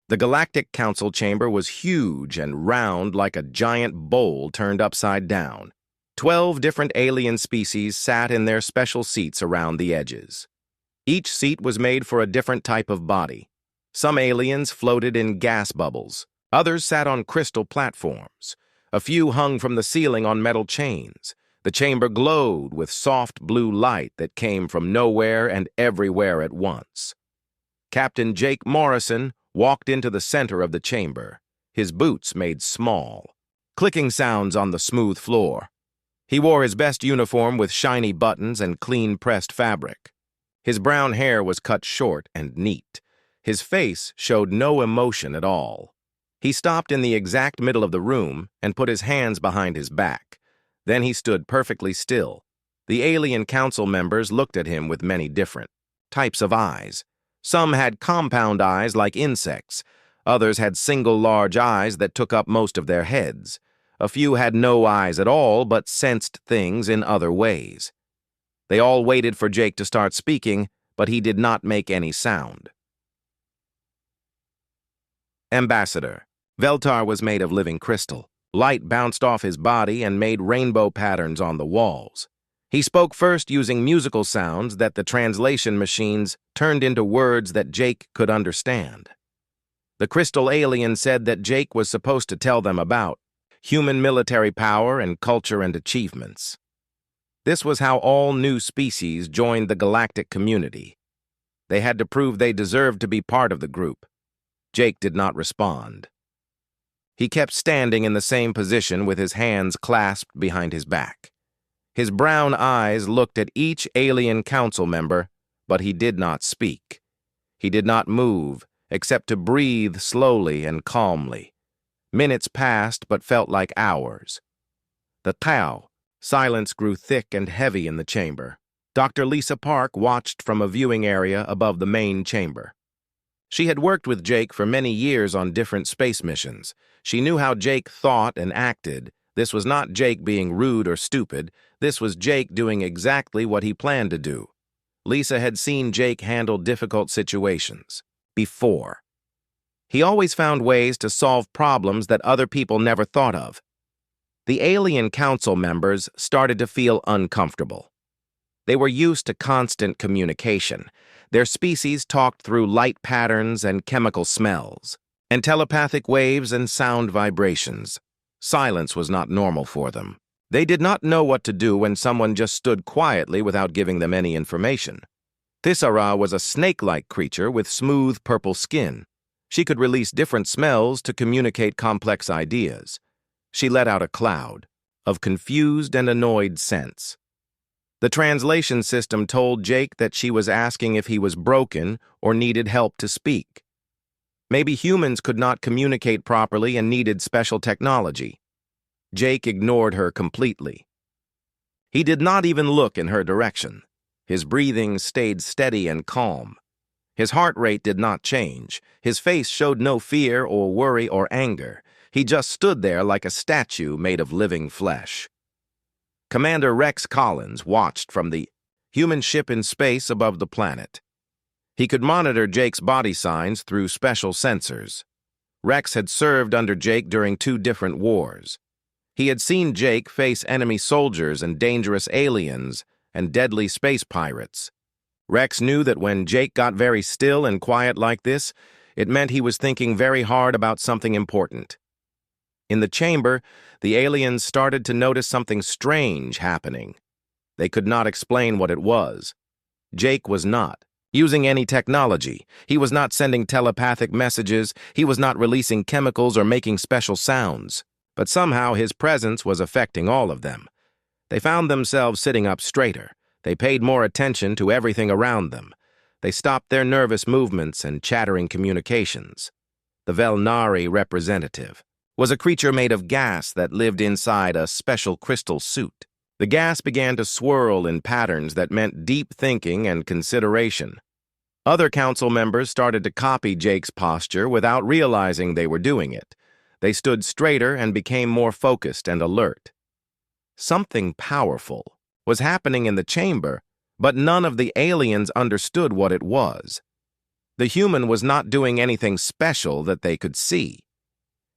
The Galactic Council chamber was huge and round like a giant bowl turned upside down. 12 different alien species sat in their special seats around the edges. Each seat was made for a different type of body. Some aliens floated in gas bubbles. Others sat on crystal platforms. A few hung from the ceiling on metal chains. The chamber glowed with soft blue light that came from nowhere and everywhere at once. Captain Jake Morrison walked into the center of the chamber. His boots made small, clicking sounds on the smooth floor. He wore his best uniform with shiny buttons and clean-pressed fabric. His brown hair was cut short and neat. His face showed no emotion at all. He stopped in the exact middle of the room and put his hands behind his back. Then he stood perfectly still. The alien council members looked at him with many different types of eyes. Some had compound eyes like insects. Others had single large eyes that took up most of their heads. A few had no eyes at all but sensed things in other ways. They all waited for Jake to start speaking, but he did not make any sound. Ambassador. Veltar was made of living crystal. Light bounced off his body and made rainbow patterns on the walls. He spoke first using musical sounds that the translation machines turned into words that Jake could understand. The crystal alien said that Jake was supposed to tell them about human military power and culture and achievements. This was how all new species joined the galactic community. They had to prove they deserved to be part of the group. Jake did not respond. He kept standing in the same position with his hands clasped behind his back. His brown eyes looked at each alien council member, but he did not speak. He did not move, except to breathe slowly and calmly. Minutes passed, but felt like hours. The Tao. Silence grew thick and heavy in the chamber. Dr. Lisa Park watched from a viewing area above the main chamber. She had worked with Jake for many years on different space missions. She knew how Jake thought and acted. This was not Jake being rude or stupid. This was Jake doing exactly what he planned to do. Lisa had seen Jake handle difficult situations before. He always found ways to solve problems that other people never thought of. The alien council members started to feel uncomfortable. They were used to constant communication. Their species talked through light patterns and chemical smells, and telepathic waves and sound vibrations. Silence was not normal for them. They did not know what to do when someone just stood quietly without giving them any information. Thisara was a snake-like creature with smooth purple skin. She could release different smells to communicate complex ideas. She let out a cloud of confused and annoyed scents. The translation system told Jake that she was asking if he was broken or needed help to speak. Maybe humans could not communicate properly and needed special technology. Jake ignored her completely. He did not even look in her direction. His breathing stayed steady and calm. His heart rate did not change. His face showed no fear or worry or anger. He just stood there like a statue made of living flesh. Commander Rex Collins watched from the human ship in space above the planet. He could monitor Jake's body signs through special sensors. Rex had served under Jake during 2 different wars. He had seen Jake face enemy soldiers and dangerous aliens and deadly space pirates. Rex knew that when Jake got very still and quiet like this, it meant he was thinking very hard about something important. In the chamber, the aliens started to notice something strange happening. They could not explain what it was. Jake was not using any technology. He was not sending telepathic messages. He was not releasing chemicals or making special sounds. But somehow his presence was affecting all of them. They found themselves sitting up straighter. They paid more attention to everything around them. They stopped their nervous movements and chattering communications. The Velnari representative was a creature made of gas that lived inside a special crystal suit. The gas began to swirl in patterns that meant deep thinking and consideration. Other council members started to copy Jake's posture without realizing they were doing it. They stood straighter and became more focused and alert. Something powerful was happening in the chamber, but none of the aliens understood what it was. The human was not doing anything special that they could see.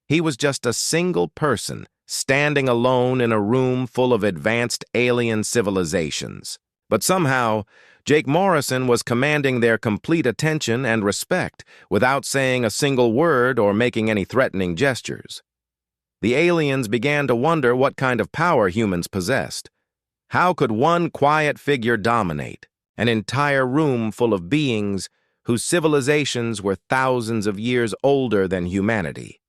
He was just a single person, standing alone in a room full of advanced alien civilizations. But somehow, Jake Morrison was commanding their complete attention and respect without saying a single word or making any threatening gestures. The aliens began to wonder what kind of power humans possessed. How could one quiet figure dominate an entire room full of beings whose civilizations were thousands of years older than humanity?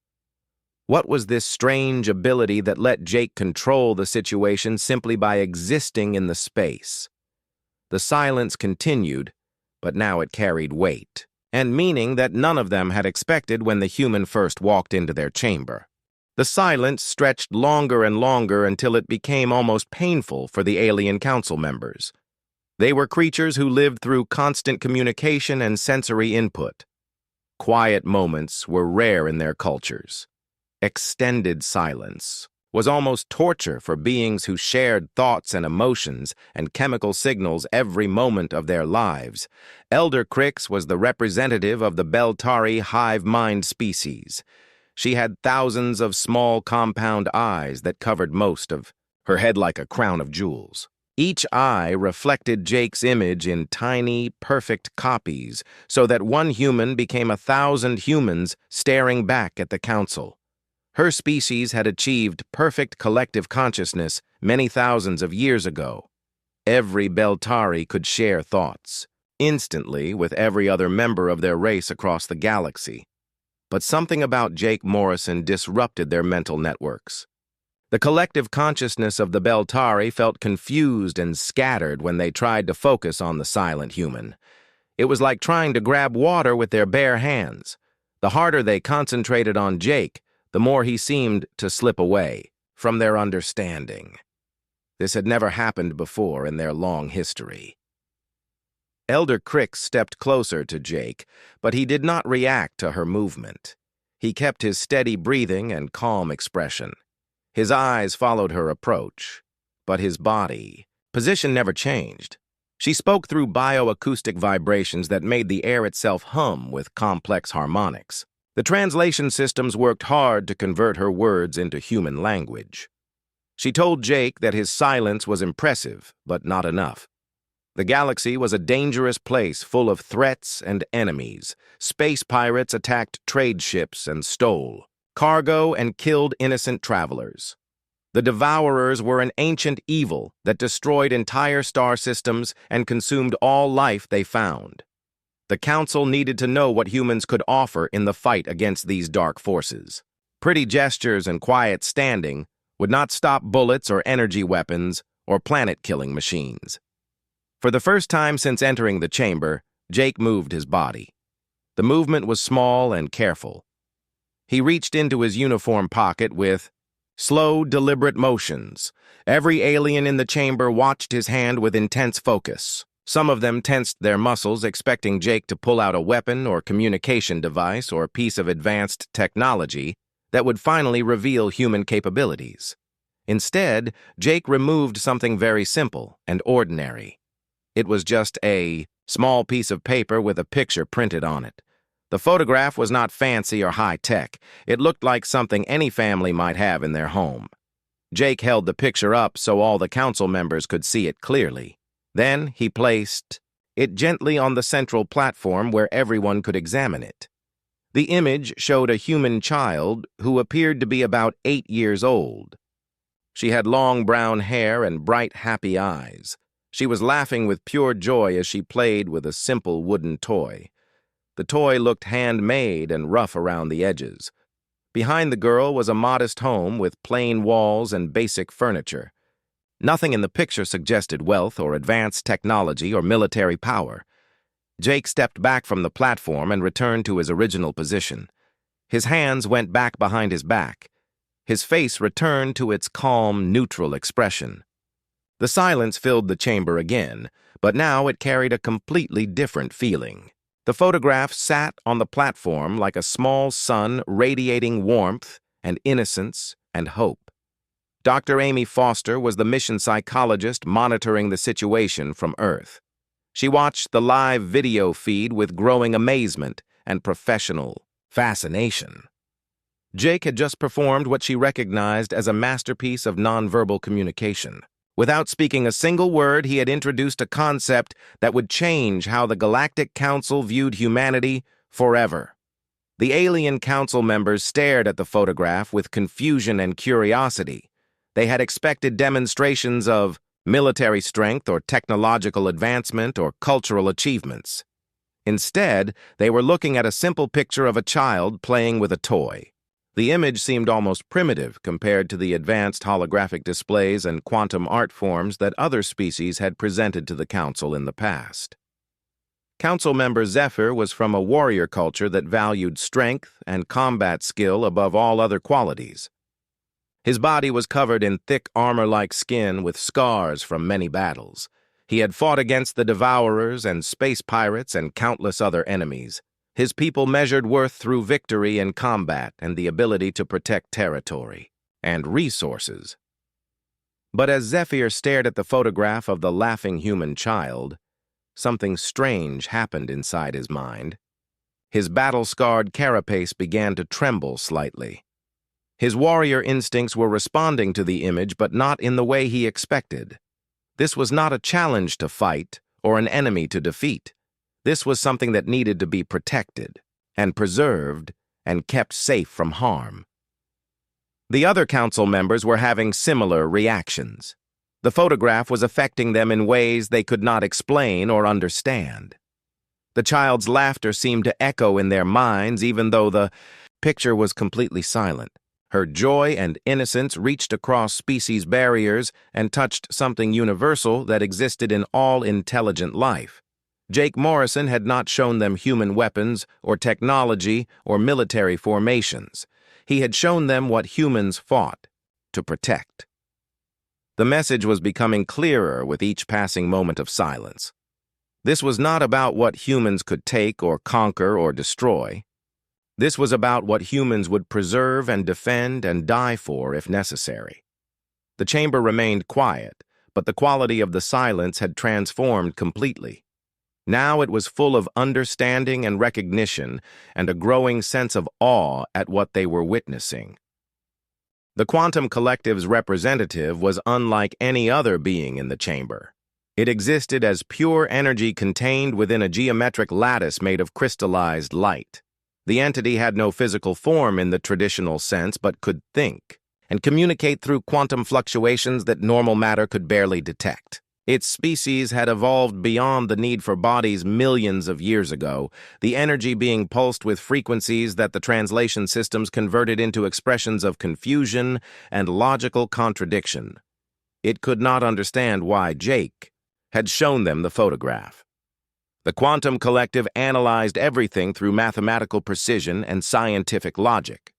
What was this strange ability that let Jake control the situation simply by existing in the space? The silence continued, but now it carried weight, and meaning that none of them had expected when the human first walked into their chamber. The silence stretched longer and longer until it became almost painful for the alien council members. They were creatures who lived through constant communication and sensory input. Quiet moments were rare in their cultures. Extended silence was almost torture for beings who shared thoughts and emotions and chemical signals every moment of their lives. Elder Crix was the representative of the Beltari hive mind species. She had thousands of small compound eyes that covered most of her head like a crown of jewels. Each eye reflected Jake's image in tiny, perfect copies, so that one human became 1,000 humans staring back at the council. Her species had achieved perfect collective consciousness many thousands of years ago. Every Beltari could share thoughts, instantly with every other member of their race across the galaxy. But something about Jake Morrison disrupted their mental networks. The collective consciousness of the Beltari felt confused and scattered when they tried to focus on the silent human. It was like trying to grab water with their bare hands. The harder they concentrated on Jake, the more he seemed to slip away from their understanding. This had never happened before in their long history. Elder Crix stepped closer to Jake, but he did not react to her movement. He kept his steady breathing and calm expression. His eyes followed her approach, but his body position never changed. She spoke through bioacoustic vibrations that made the air itself hum with complex harmonics. The translation systems worked hard to convert her words into human language. She told Jake that his silence was impressive, but not enough. The galaxy was a dangerous place full of threats and enemies. Space pirates attacked trade ships and stole cargo and killed innocent travelers. The Devourers were an ancient evil that destroyed entire star systems and consumed all life they found. The Council needed to know what humans could offer in the fight against these dark forces. Pretty gestures and quiet standing would not stop bullets or energy weapons or planet-killing machines. For the first time since entering the chamber, Jake moved his body. The movement was small and careful. He reached into his uniform pocket with slow, deliberate motions. Every alien in the chamber watched his hand with intense focus. Some of them tensed their muscles, expecting Jake to pull out a weapon or communication device or piece of advanced technology that would finally reveal human capabilities. Instead, Jake removed something very simple and ordinary. It was just a small piece of paper with a picture printed on it. The photograph was not fancy or high-tech. It looked like something any family might have in their home. Jake held the picture up so all the council members could see it clearly. Then he placed it gently on the central platform where everyone could examine it. The image showed a human child who appeared to be about 8 years old. She had long brown hair and bright, happy eyes. She was laughing with pure joy as she played with a simple wooden toy. The toy looked handmade and rough around the edges. Behind the girl was a modest home with plain walls and basic furniture. Nothing in the picture suggested wealth or advanced technology or military power. Jake stepped back from the platform and returned to his original position. His hands went back behind his back. His face returned to its calm, neutral expression. The silence filled the chamber again, but now it carried a completely different feeling. The photograph sat on the platform like a small sun radiating warmth and innocence and hope. Dr. Amy Foster was the mission psychologist monitoring the situation from Earth. She watched the live video feed with growing amazement and professional fascination. Jake had just performed what she recognized as a masterpiece of nonverbal communication. Without speaking a single word, he had introduced a concept that would change how the Galactic Council viewed humanity forever. The alien council members stared at the photograph with confusion and curiosity. They had expected demonstrations of military strength or technological advancement or cultural achievements. Instead, they were looking at a simple picture of a child playing with a toy. The image seemed almost primitive compared to the advanced holographic displays and quantum art forms that other species had presented to the Council in the past. Council member Zephyr was from a warrior culture that valued strength and combat skill above all other qualities. His body was covered in thick armor-like skin with scars from many battles. He had fought against the Devourers and space pirates and countless other enemies. His people measured worth through victory in combat and the ability to protect territory and resources. But as Zephyr stared at the photograph of the laughing human child, something strange happened inside his mind. His battle-scarred carapace began to tremble slightly. His warrior instincts were responding to the image, but not in the way he expected. This was not a challenge to fight or an enemy to defeat. This was something that needed to be protected and preserved and kept safe from harm. The other council members were having similar reactions. The photograph was affecting them in ways they could not explain or understand. The child's laughter seemed to echo in their minds even though the picture was completely silent. Her joy and innocence reached across species barriers and touched something universal that existed in all intelligent life. Jake Morrison had not shown them human weapons or technology or military formations. He had shown them what humans fought to protect. The message was becoming clearer with each passing moment of silence. This was not about what humans could take or conquer or destroy. This was about what humans would preserve and defend and die for if necessary. The chamber remained quiet, but the quality of the silence had transformed completely. Now it was full of understanding and recognition and a growing sense of awe at what they were witnessing. The Quantum Collective's representative was unlike any other being in the chamber. It existed as pure energy contained within a geometric lattice made of crystallized light. The entity had no physical form in the traditional sense, but could think and communicate through quantum fluctuations that normal matter could barely detect. Its species had evolved beyond the need for bodies millions of years ago, the energy being pulsed with frequencies that the translation systems converted into expressions of confusion and logical contradiction. It could not understand why Jake had shown them the photograph. The Quantum Collective analyzed everything through mathematical precision and scientific logic.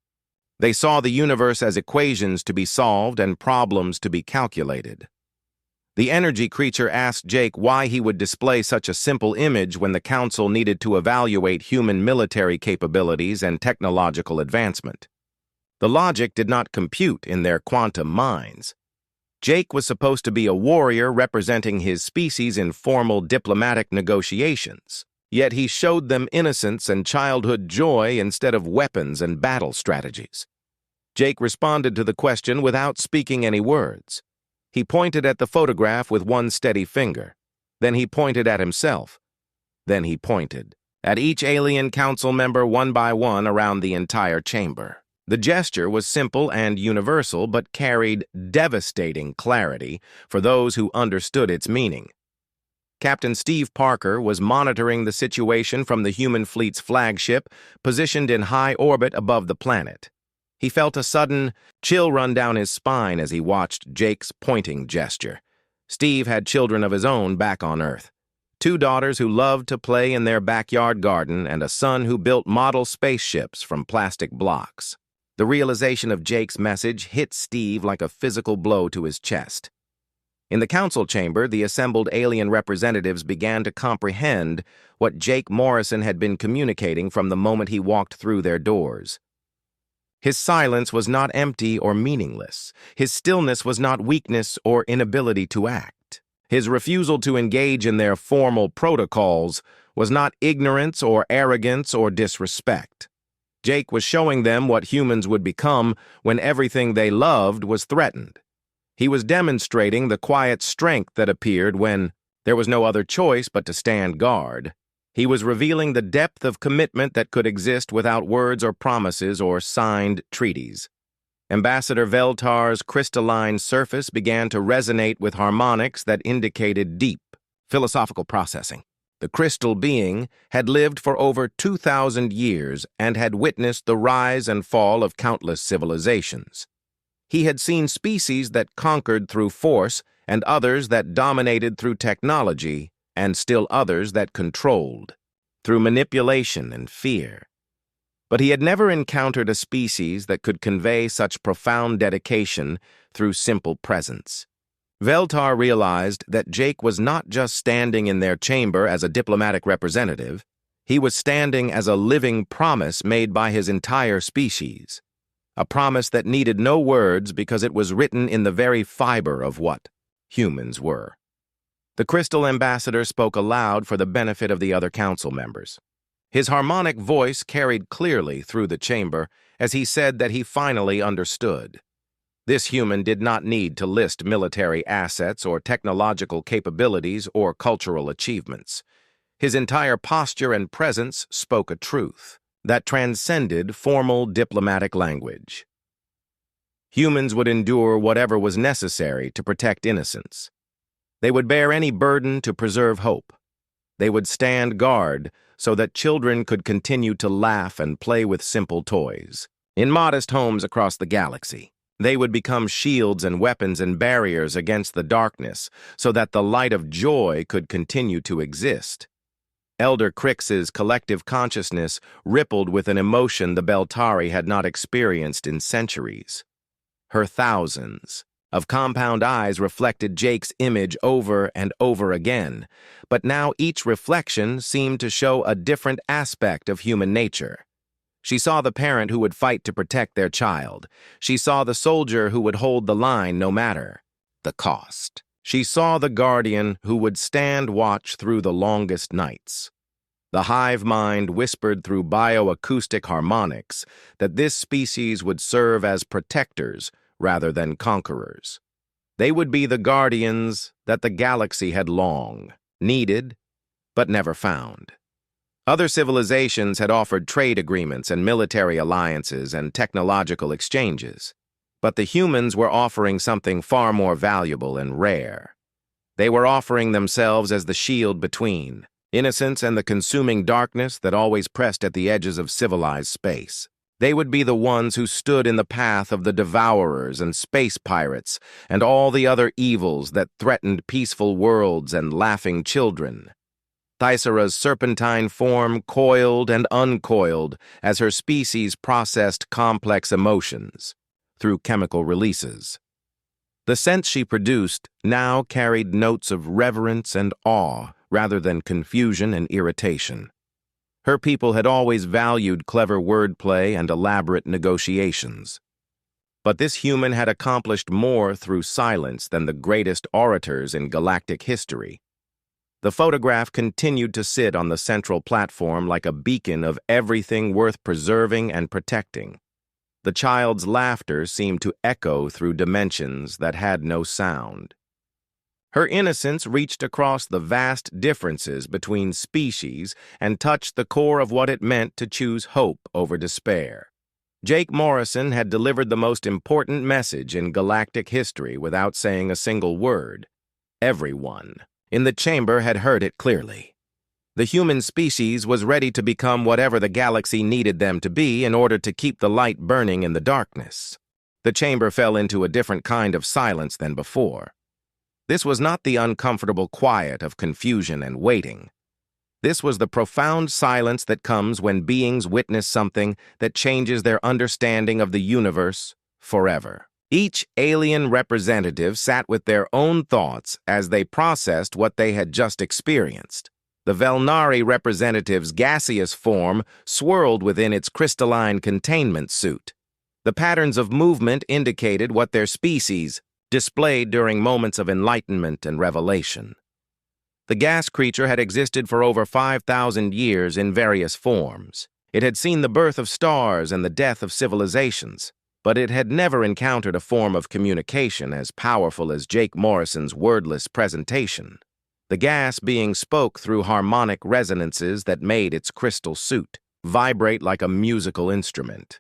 They saw the universe as equations to be solved and problems to be calculated. The energy creature asked Jake why he would display such a simple image when the Council needed to evaluate human military capabilities and technological advancement. The logic did not compute in their quantum minds. Jake was supposed to be a warrior representing his species in formal diplomatic negotiations, yet he showed them innocence and childhood joy instead of weapons and battle strategies. Jake responded to the question without speaking any words. He pointed at the photograph with one steady finger. Then he pointed at himself. Then he pointed at each alien council member one by one around the entire chamber. The gesture was simple and universal, but carried devastating clarity for those who understood its meaning. Captain Steve Parker was monitoring the situation from the human fleet's flagship, positioned in high orbit above the planet. He felt a sudden chill run down his spine as he watched Jake's pointing gesture. Steve had children of his own back on Earth. 2 daughters who loved to play in their backyard garden and a son who built model spaceships from plastic blocks. The realization of Jake's message hit Steve like a physical blow to his chest. In the council chamber, the assembled alien representatives began to comprehend what Jake Morrison had been communicating from the moment he walked through their doors. His silence was not empty or meaningless. His stillness was not weakness or inability to act. His refusal to engage in their formal protocols was not ignorance or arrogance or disrespect. Jake was showing them what humans would become when everything they loved was threatened. He was demonstrating the quiet strength that appeared when there was no other choice but to stand guard. He was revealing the depth of commitment that could exist without words or promises or signed treaties. Ambassador Veltar's crystalline surface began to resonate with harmonics that indicated deep philosophical processing. The crystal being had lived for over 2,000 years and had witnessed the rise and fall of countless civilizations. He had seen species that conquered through force and others that dominated through technology and still others that controlled through manipulation and fear. But he had never encountered a species that could convey such profound dedication through simple presence. Veltar realized that Jake was not just standing in their chamber as a diplomatic representative, he was standing as a living promise made by his entire species. A promise that needed no words because it was written in the very fiber of what humans were. The Crystal Ambassador spoke aloud for the benefit of the other council members. His harmonic voice carried clearly through the chamber as he said that he finally understood. This human did not need to list military assets or technological capabilities or cultural achievements. His entire posture and presence spoke a truth that transcended formal diplomatic language. Humans would endure whatever was necessary to protect innocence. They would bear any burden to preserve hope. They would stand guard so that children could continue to laugh and play with simple toys. In modest homes across the galaxy, they would become shields and weapons and barriers against the darkness so that the light of joy could continue to exist. Elder Crix's collective consciousness rippled with an emotion the Beltari had not experienced in centuries. Her thousands of compound eyes reflected Jake's image over and over again, but now each reflection seemed to show a different aspect of human nature. She saw the parent who would fight to protect their child. She saw the soldier who would hold the line no matter the cost. She saw the guardian who would stand watch through the longest nights. The hive mind whispered through bioacoustic harmonics that this species would serve as protectors rather than conquerors. They would be the guardians that the galaxy had long needed, but never found. Other civilizations had offered trade agreements and military alliances and technological exchanges, but the humans were offering something far more valuable and rare. They were offering themselves as the shield between innocence and the consuming darkness that always pressed at the edges of civilized space. They would be the ones who stood in the path of the devourers and space pirates and all the other evils that threatened peaceful worlds and laughing children. Thysera's serpentine form coiled and uncoiled as her species processed complex emotions through chemical releases. The scent she produced now carried notes of reverence and awe rather than confusion and irritation. Her people had always valued clever wordplay and elaborate negotiations. But this human had accomplished more through silence than the greatest orators in galactic history. The photograph continued to sit on the central platform like a beacon of everything worth preserving and protecting. The child's laughter seemed to echo through dimensions that had no sound. Her innocence reached across the vast differences between species and touched the core of what it meant to choose hope over despair. Jake Morrison had delivered the most important message in galactic history without saying a single word. Everyone in the chamber had heard it clearly. The human species was ready to become whatever the galaxy needed them to be in order to keep the light burning in the darkness. The chamber fell into a different kind of silence than before. This was not the uncomfortable quiet of confusion and waiting. This was the profound silence that comes when beings witness something that changes their understanding of the universe forever. Each alien representative sat with their own thoughts as they processed what they had just experienced. The Velnari representative's gaseous form swirled within its crystalline containment suit. The patterns of movement indicated what their species displayed during moments of enlightenment and revelation. The gas creature had existed for over 5,000 years in various forms. It had seen the birth of stars and the death of civilizations, but it had never encountered a form of communication as powerful as Jake Morrison's wordless presentation. The gas being spoke through harmonic resonances that made its crystal suit vibrate like a musical instrument.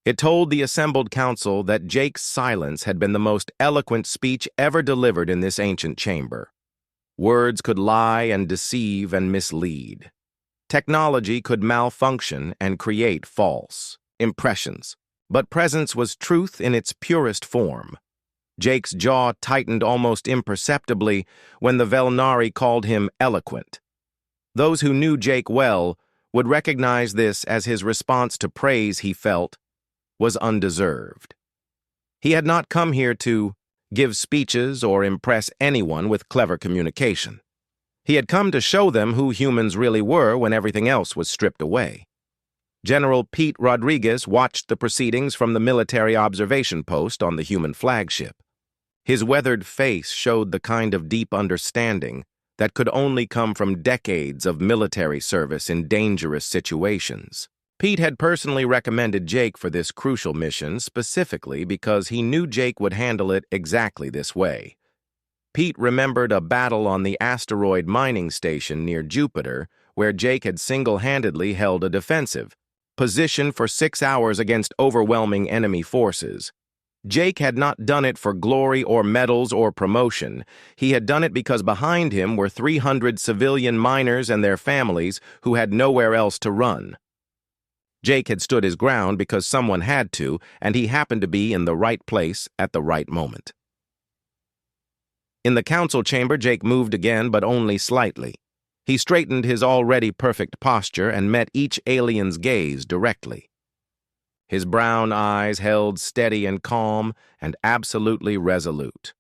It told the assembled council that Jake's silence had been the most eloquent speech ever delivered in this ancient chamber. Words could lie and deceive and mislead. Technology could malfunction and create false impressions, but presence was truth in its purest form. Jake's jaw tightened almost imperceptibly when the Velnari called him eloquent. Those who knew Jake well would recognize this as his response to praise he felt was undeserved. He had not come here to give speeches or impress anyone with clever communication. He had come to show them who humans really were when everything else was stripped away. General Pete Rodriguez watched the proceedings from the military observation post on the human flagship. His weathered face showed the kind of deep understanding that could only come from decades of military service in dangerous situations. Pete had personally recommended Jake for this crucial mission specifically because he knew Jake would handle it exactly this way. Pete remembered a battle on the asteroid mining station near Jupiter where Jake had single-handedly held a defensive position for 6 hours against overwhelming enemy forces. Jake had not done it for glory or medals or promotion. He had done it because behind him were 300 civilian miners and their families who had nowhere else to run. Jake had stood his ground because someone had to, and he happened to be in the right place at the right moment. In the council chamber, Jake moved again, but only slightly. He straightened his already perfect posture and met each alien's gaze directly. His brown eyes held steady and calm and absolutely resolute.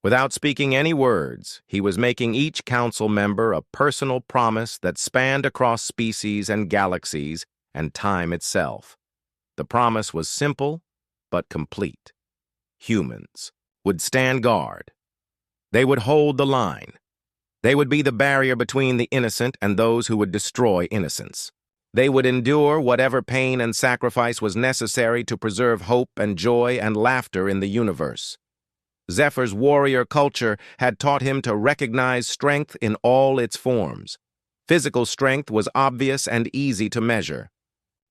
Without speaking any words, he was making each council member a personal promise that spanned across species and galaxies and time itself. The promise was simple but complete. Humans would stand guard. They would hold the line. They would be the barrier between the innocent and those who would destroy innocence. They would endure whatever pain and sacrifice was necessary to preserve hope and joy and laughter in the universe. Zephyr's warrior culture had taught him to recognize strength in all its forms. Physical strength was obvious and easy to measure.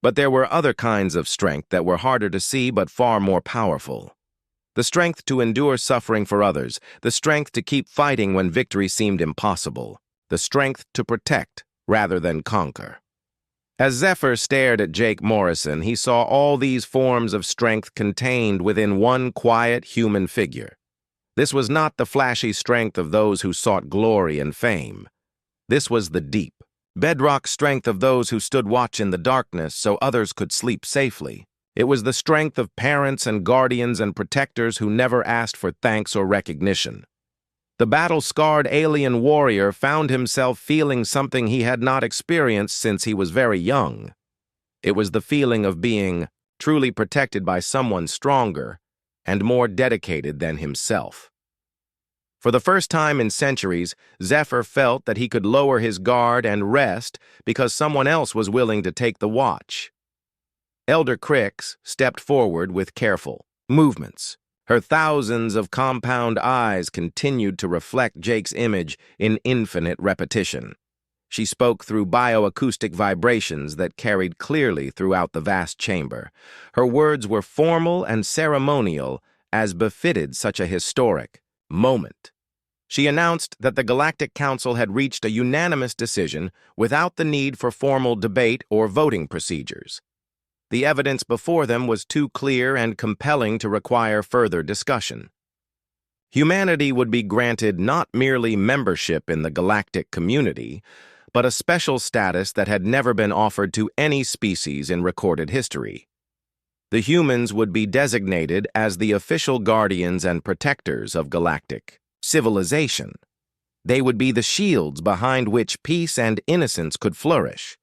But there were other kinds of strength that were harder to see but far more powerful. The strength to endure suffering for others, the strength to keep fighting when victory seemed impossible, the strength to protect rather than conquer. As Zephyr stared at Jake Morrison, he saw all these forms of strength contained within one quiet human figure. This was not the flashy strength of those who sought glory and fame. This was the deep, bedrock strength of those who stood watch in the darkness so others could sleep safely. It was the strength of parents and guardians and protectors who never asked for thanks or recognition. The battle-scarred alien warrior found himself feeling something he had not experienced since he was very young. It was the feeling of being truly protected by someone stronger and more dedicated than himself. For the first time in centuries, Zephyr felt that he could lower his guard and rest because someone else was willing to take the watch. Elder Crix stepped forward with careful movements. Her thousands of compound eyes continued to reflect Jake's image in infinite repetition. She spoke through bioacoustic vibrations that carried clearly throughout the vast chamber. Her words were formal and ceremonial, as befitted such a historic moment. She announced that the Galactic Council had reached a unanimous decision without the need for formal debate or voting procedures. The evidence before them was too clear and compelling to require further discussion. Humanity would be granted not merely membership in the galactic community, but a special status that had never been offered to any species in recorded history. The humans would be designated as the official guardians and protectors of galactic civilization. They would be the shields behind which peace and innocence could flourish.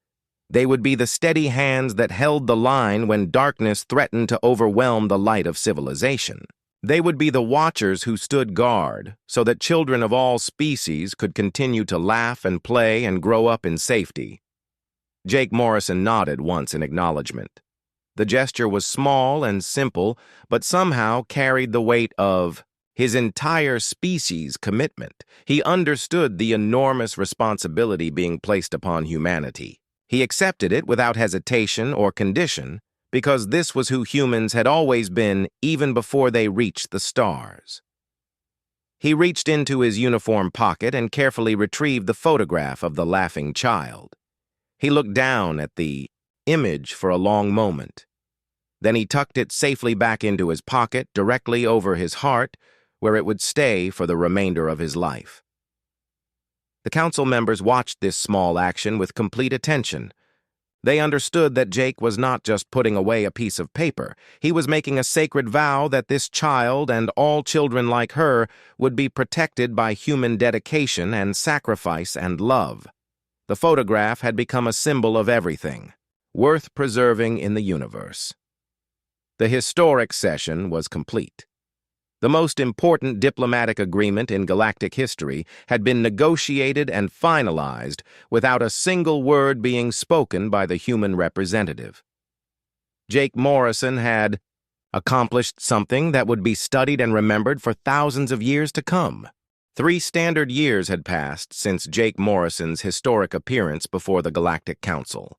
They would be the steady hands that held the line when darkness threatened to overwhelm the light of civilization. They would be the watchers who stood guard so that children of all species could continue to laugh and play and grow up in safety. Jake Morrison nodded once in acknowledgement. The gesture was small and simple, but somehow carried the weight of his entire species' commitment. He understood the enormous responsibility being placed upon humanity. He accepted it without hesitation or condition, because this was who humans had always been even before they reached the stars. He reached into his uniform pocket and carefully retrieved the photograph of the laughing child. He looked down at the image for a long moment. Then he tucked it safely back into his pocket, directly over his heart, where it would stay for the remainder of his life. The council members watched this small action with complete attention. They understood that Jake was not just putting away a piece of paper. He was making a sacred vow that this child and all children like her would be protected by human dedication and sacrifice and love. The photograph had become a symbol of everything, worth preserving in the universe. The historic session was complete. The most important diplomatic agreement in galactic history had been negotiated and finalized without a single word being spoken by the human representative. Jake Morrison had accomplished something that would be studied and remembered for thousands of years to come. 3 standard years had passed since Jake Morrison's historic appearance before the Galactic Council.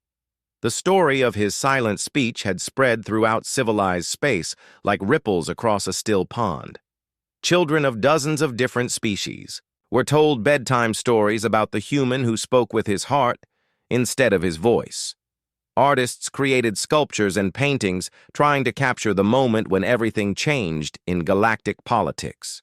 The story of his silent speech had spread throughout civilized space like ripples across a still pond. Children of dozens of different species were told bedtime stories about the human who spoke with his heart instead of his voice. Artists created sculptures and paintings trying to capture the moment when everything changed in galactic politics.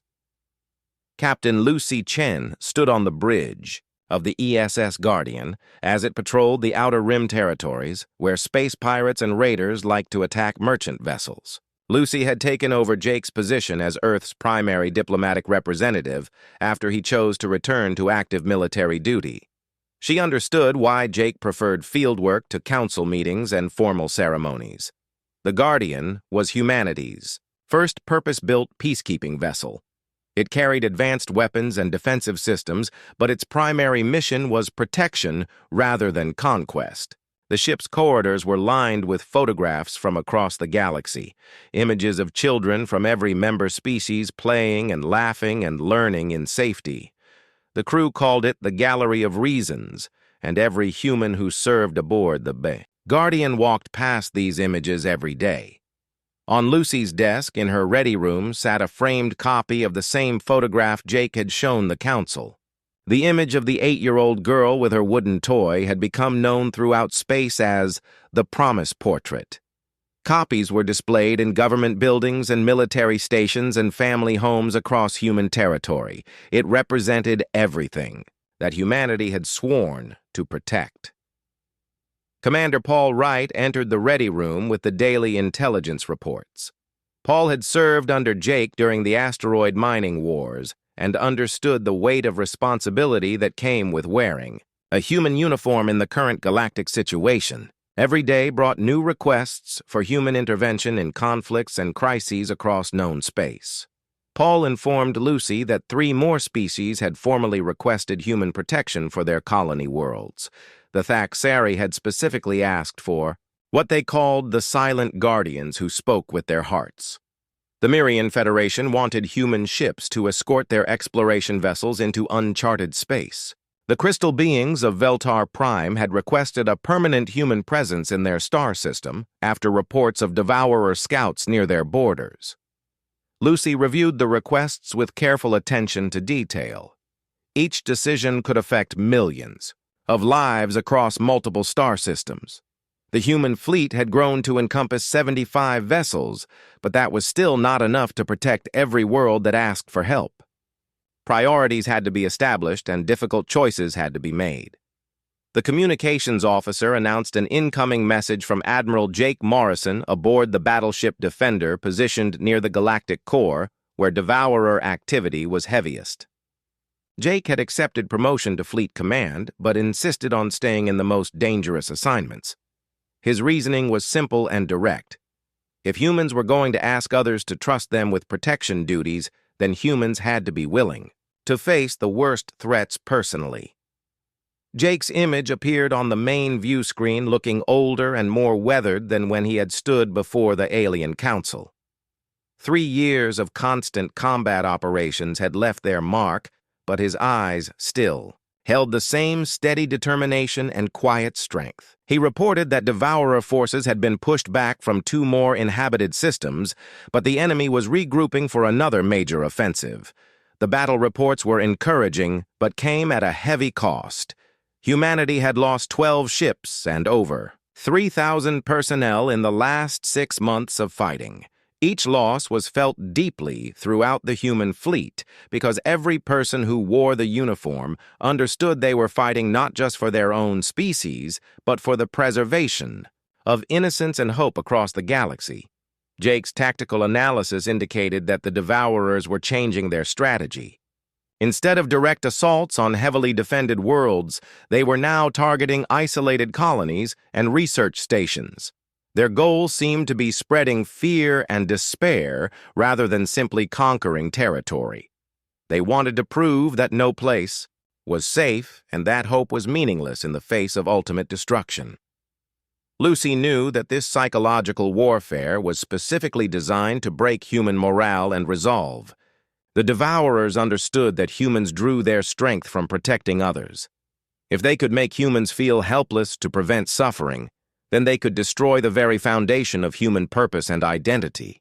Captain Lucy Chen stood on the bridge of the ESS Guardian as it patrolled the Outer Rim territories where space pirates and raiders like to attack merchant vessels. Lucy had taken over Jake's position as Earth's primary diplomatic representative after he chose to return to active military duty. She understood why Jake preferred fieldwork to council meetings and formal ceremonies. The Guardian was humanity's first purpose-built peacekeeping vessel. It carried advanced weapons and defensive systems, but its primary mission was protection rather than conquest. The ship's corridors were lined with photographs from across the galaxy, images of children from every member species playing and laughing and learning in safety. The crew called it the Gallery of Reasons, and every human who served aboard the Guardian walked past these images every day. On Lucy's desk in her ready room sat a framed copy of the same photograph Jake had shown the council. The image of the 8-year-old girl with her wooden toy had become known throughout space as the Promise Portrait. Copies were displayed in government buildings and military stations and family homes across human territory. It represented everything that humanity had sworn to protect. Commander Paul Wright entered the ready room with the daily intelligence reports. Paul had served under Jake during the asteroid mining wars and understood the weight of responsibility that came with wearing a human uniform in the current galactic situation. Every day brought new requests for human intervention in conflicts and crises across known space. Paul informed Lucy that 3 more species had formally requested human protection for their colony worlds. The Thaxari had specifically asked for what they called the silent guardians who spoke with their hearts. The Mirian Federation wanted human ships to escort their exploration vessels into uncharted space. The crystal beings of Veltar Prime had requested a permanent human presence in their star system after reports of devourer scouts near their borders. Lucy reviewed the requests with careful attention to detail. Each decision could affect millions of lives across multiple star systems. The human fleet had grown to encompass 75 vessels, but that was still not enough to protect every world that asked for help. Priorities had to be established and difficult choices had to be made. The communications officer announced an incoming message from Admiral Jake Morrison aboard the battleship Defender positioned near the galactic core, where devourer activity was heaviest. Jake had accepted promotion to fleet command, but insisted on staying in the most dangerous assignments. His reasoning was simple and direct. If humans were going to ask others to trust them with protection duties, then humans had to be willing to face the worst threats personally. Jake's image appeared on the main view screen looking older and more weathered than when he had stood before the alien council. 3 years of constant combat operations had left their mark, but his eyes still held the same steady determination and quiet strength. He reported that Devourer forces had been pushed back from 2 more inhabited systems, but the enemy was regrouping for another major offensive. The battle reports were encouraging, but came at a heavy cost. Humanity had lost 12 ships and over 3,000 personnel in the last 6 months of fighting. Each loss was felt deeply throughout the human fleet because every person who wore the uniform understood they were fighting not just for their own species, but for the preservation of innocence and hope across the galaxy. Jake's tactical analysis indicated that the Devourers were changing their strategy. Instead of direct assaults on heavily defended worlds, they were now targeting isolated colonies and research stations. Their goal seemed to be spreading fear and despair rather than simply conquering territory. They wanted to prove that no place was safe and that hope was meaningless in the face of ultimate destruction. Lucy knew that this psychological warfare was specifically designed to break human morale and resolve. The Devourers understood that humans drew their strength from protecting others. If they could make humans feel helpless to prevent suffering, then they could destroy the very foundation of human purpose and identity.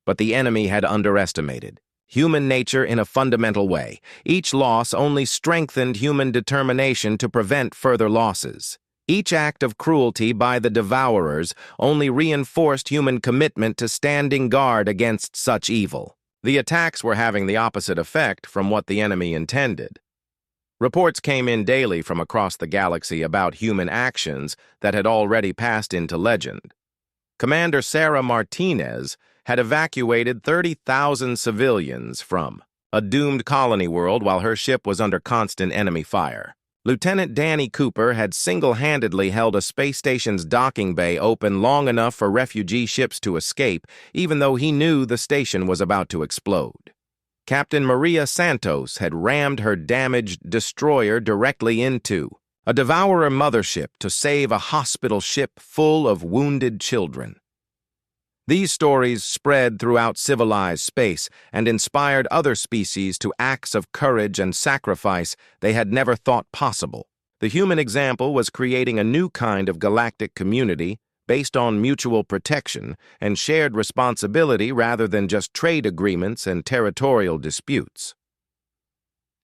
But the enemy had underestimated human nature in a fundamental way. Each loss only strengthened human determination to prevent further losses. Each act of cruelty by the Devourers only reinforced human commitment to standing guard against such evil. The attacks were having the opposite effect from what the enemy intended. Reports came in daily from across the galaxy about human actions that had already passed into legend. Commander Sarah Martinez had evacuated 30,000 civilians from a doomed colony world while her ship was under constant enemy fire. Lieutenant Danny Cooper had single-handedly held a space station's docking bay open long enough for refugee ships to escape, even though he knew the station was about to explode. Captain Maria Santos had rammed her damaged destroyer directly into a Devourer mothership to save a hospital ship full of wounded children. These stories spread throughout civilized space and inspired other species to acts of courage and sacrifice they had never thought possible. The human example was creating a new kind of galactic community based on mutual protection and shared responsibility rather than just trade agreements and territorial disputes.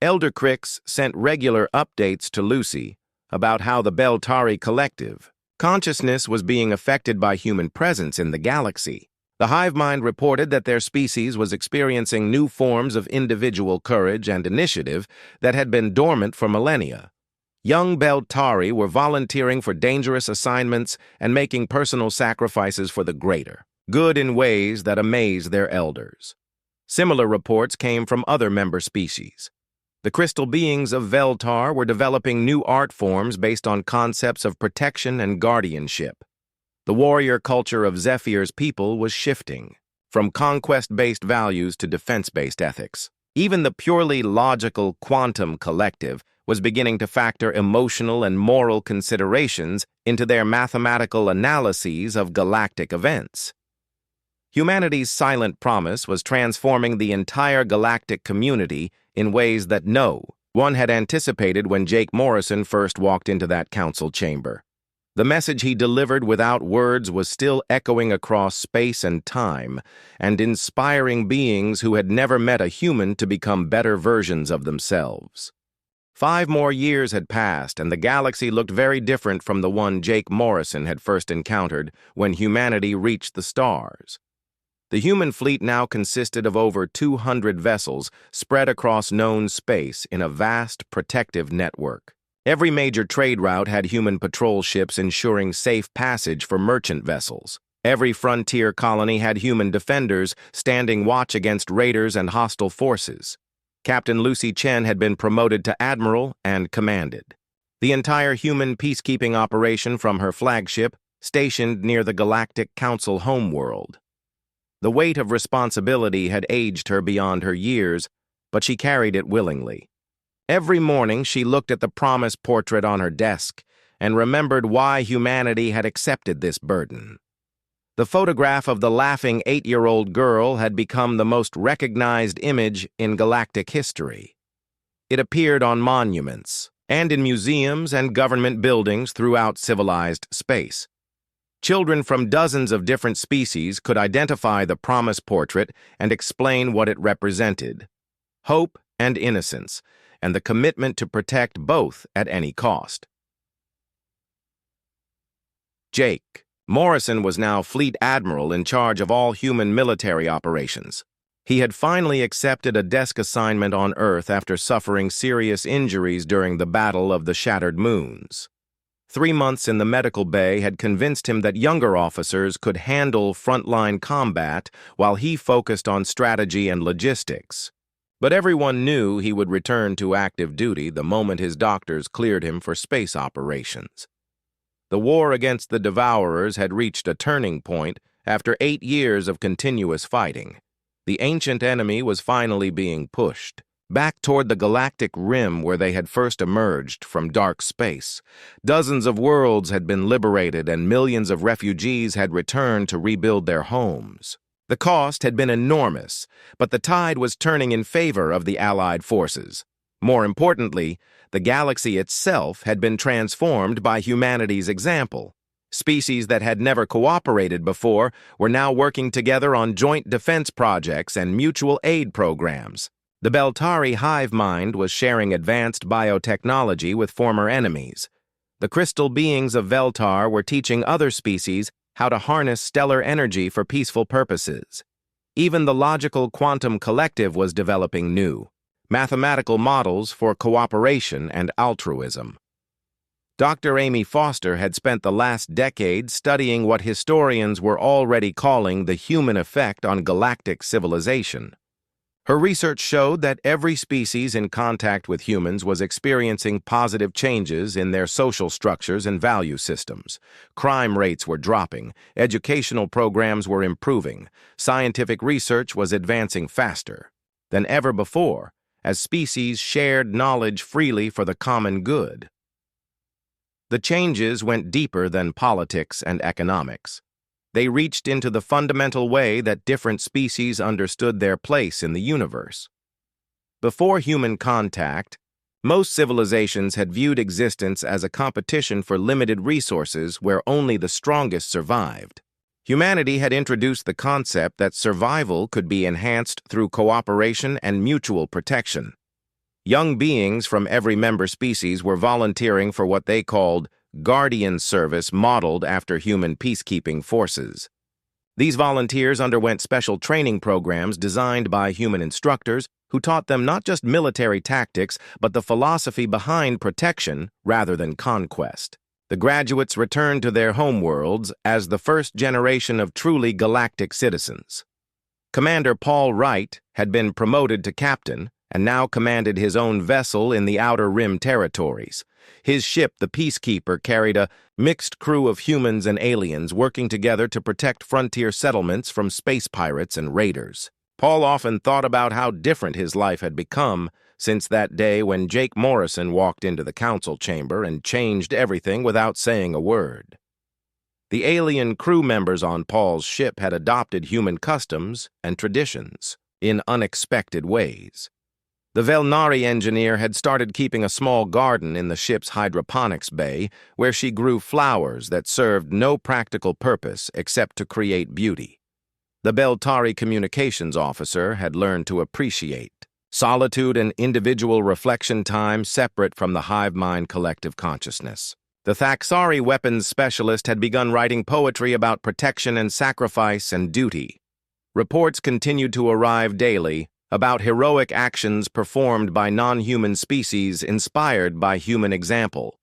Elder Crix sent regular updates to Lucy about how the Beltari collective consciousness was being affected by human presence in the galaxy. The hive mind reported that their species was experiencing new forms of individual courage and initiative that had been dormant for millennia. Young Beltari were volunteering for dangerous assignments and making personal sacrifices for the greater good in ways that amazed their elders. Similar reports came from other member species. The crystal beings of Veltar were developing new art forms based on concepts of protection and guardianship. The warrior culture of Zephyr's people was shifting from conquest-based values to defense-based ethics. Even the purely logical quantum collective was beginning to factor emotional and moral considerations into their mathematical analyses of galactic events. Humanity's silent promise was transforming the entire galactic community in ways that no one had anticipated when Jake Morrison first walked into that council chamber. The message he delivered without words was still echoing across space and time, and inspiring beings who had never met a human to become better versions of themselves. 5 more years had passed, and the galaxy looked very different from the one Jake Morrison had first encountered when humanity reached the stars. The human fleet now consisted of over 200 vessels spread across known space in a vast protective network. Every major trade route had human patrol ships ensuring safe passage for merchant vessels. Every frontier colony had human defenders standing watch against raiders and hostile forces. Captain Lucy Chen had been promoted to admiral and commanded the entire human peacekeeping operation from her flagship, stationed near the Galactic Council homeworld. The weight of responsibility had aged her beyond her years, but she carried it willingly. Every morning she looked at the promise portrait on her desk and remembered why humanity had accepted this burden. The photograph of the laughing 8-year-old girl had become the most recognized image in galactic history. It appeared on monuments and in museums and government buildings throughout civilized space. Children from dozens of different species could identify the promise portrait and explain what it represented: hope and innocence, and the commitment to protect both at any cost. Jake Morrison was now Fleet Admiral in charge of all human military operations. He had finally accepted a desk assignment on Earth after suffering serious injuries during the Battle of the Shattered Moons. 3 months in the medical bay had convinced him that younger officers could handle frontline combat while he focused on strategy and logistics. But everyone knew he would return to active duty the moment his doctors cleared him for space operations. The war against the Devourers had reached a turning point after 8 years of continuous fighting. The ancient enemy was finally being pushed back toward the galactic rim where they had first emerged from dark space. Dozens of worlds had been liberated and millions of refugees had returned to rebuild their homes. The cost had been enormous, but the tide was turning in favor of the Allied forces. More importantly, the galaxy itself had been transformed by humanity's example. Species that had never cooperated before were now working together on joint defense projects and mutual aid programs. The Beltari hive mind was sharing advanced biotechnology with former enemies. The crystal beings of Veltar were teaching other species how to harness stellar energy for peaceful purposes. Even the logical quantum collective was developing new mathematical models for cooperation and altruism. Dr. Amy Foster had spent the last decade studying what historians were already calling the human effect on galactic civilization. Her research showed that every species in contact with humans was experiencing positive changes in their social structures and value systems. Crime rates were dropping, educational programs were improving, scientific research was advancing faster than ever before, as species shared knowledge freely for the common good. The changes went deeper than politics and economics. They reached into the fundamental way that different species understood their place in the universe. Before human contact, most civilizations had viewed existence as a competition for limited resources where only the strongest survived. Humanity had introduced the concept that survival could be enhanced through cooperation and mutual protection. Young beings from every member species were volunteering for what they called guardian service modeled after human peacekeeping forces. These volunteers underwent special training programs designed by human instructors who taught them not just military tactics, but the philosophy behind protection rather than conquest. The graduates returned to their homeworlds as the first generation of truly galactic citizens. Commander Paul Wright had been promoted to captain and now commanded his own vessel in the Outer Rim territories. His ship, the Peacekeeper, carried a mixed crew of humans and aliens working together to protect frontier settlements from space pirates and raiders. Paul often thought about how different his life had become since that day when Jake Morrison walked into the council chamber and changed everything without saying a word. The alien crew members on Paul's ship had adopted human customs and traditions in unexpected ways. The Velnari engineer had started keeping a small garden in the ship's hydroponics bay where she grew flowers that served no practical purpose except to create beauty. The Beltari communications officer had learned to appreciate solitude and individual reflection time separate from the hive mind collective consciousness. The Thaxari weapons specialist had begun writing poetry about protection and sacrifice and duty. Reports continued to arrive daily about heroic actions performed by non-human species inspired by human example.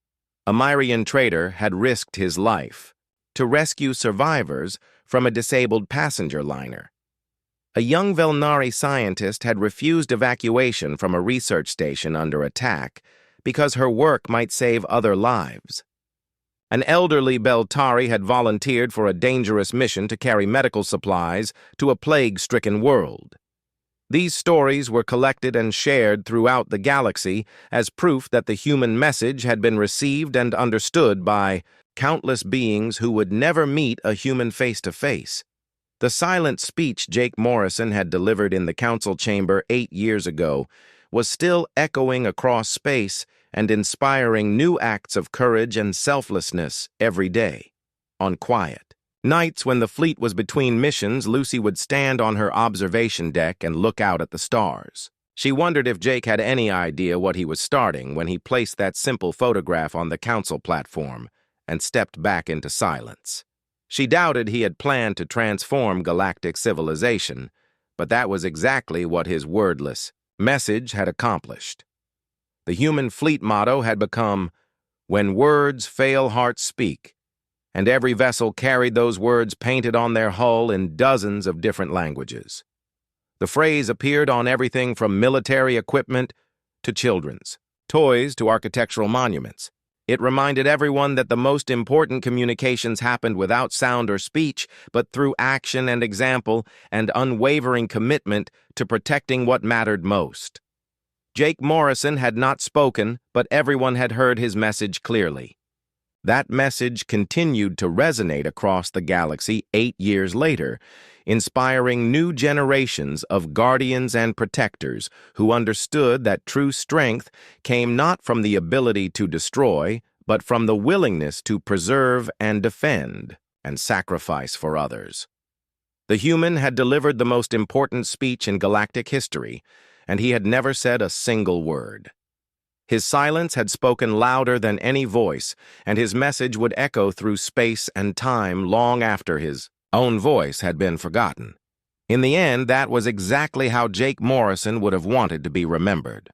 A Myrian trader had risked his life to rescue survivors from a disabled passenger liner. A young Velnari scientist had refused evacuation from a research station under attack because her work might save other lives. An elderly Beltari had volunteered for a dangerous mission to carry medical supplies to a plague-stricken world. These stories were collected and shared throughout the galaxy as proof that the human message had been received and understood by countless beings who would never meet a human face-to-face. The silent speech Jake Morrison had delivered in the council chamber 8 years ago was still echoing across space and inspiring new acts of courage and selflessness every day. On quiet nights when the fleet was between missions, Lucy would stand on her observation deck and look out at the stars. She wondered if Jake had any idea what he was starting when he placed that simple photograph on the council platform and stepped back into silence. She doubted he had planned to transform galactic civilization, but that was exactly what his wordless message had accomplished. The human fleet motto had become, "When words fail, hearts speak," and every vessel carried those words painted on their hull in dozens of different languages. The phrase appeared on everything from military equipment to children's toys to architectural monuments. It reminded everyone that the most important communications happened without sound or speech, but through action and example and unwavering commitment to protecting what mattered most. Jake Morrison had not spoken, but everyone had heard his message clearly. That message continued to resonate across the galaxy 8 years later, inspiring new generations of guardians and protectors who understood that true strength came not from the ability to destroy, but from the willingness to preserve and defend and sacrifice for others. The human had delivered the most important speech in galactic history, and he had never said a single word. His silence had spoken louder than any voice, and his message would echo through space and time long after his own voice had been forgotten. In the end, that was exactly how Jake Morrison would have wanted to be remembered.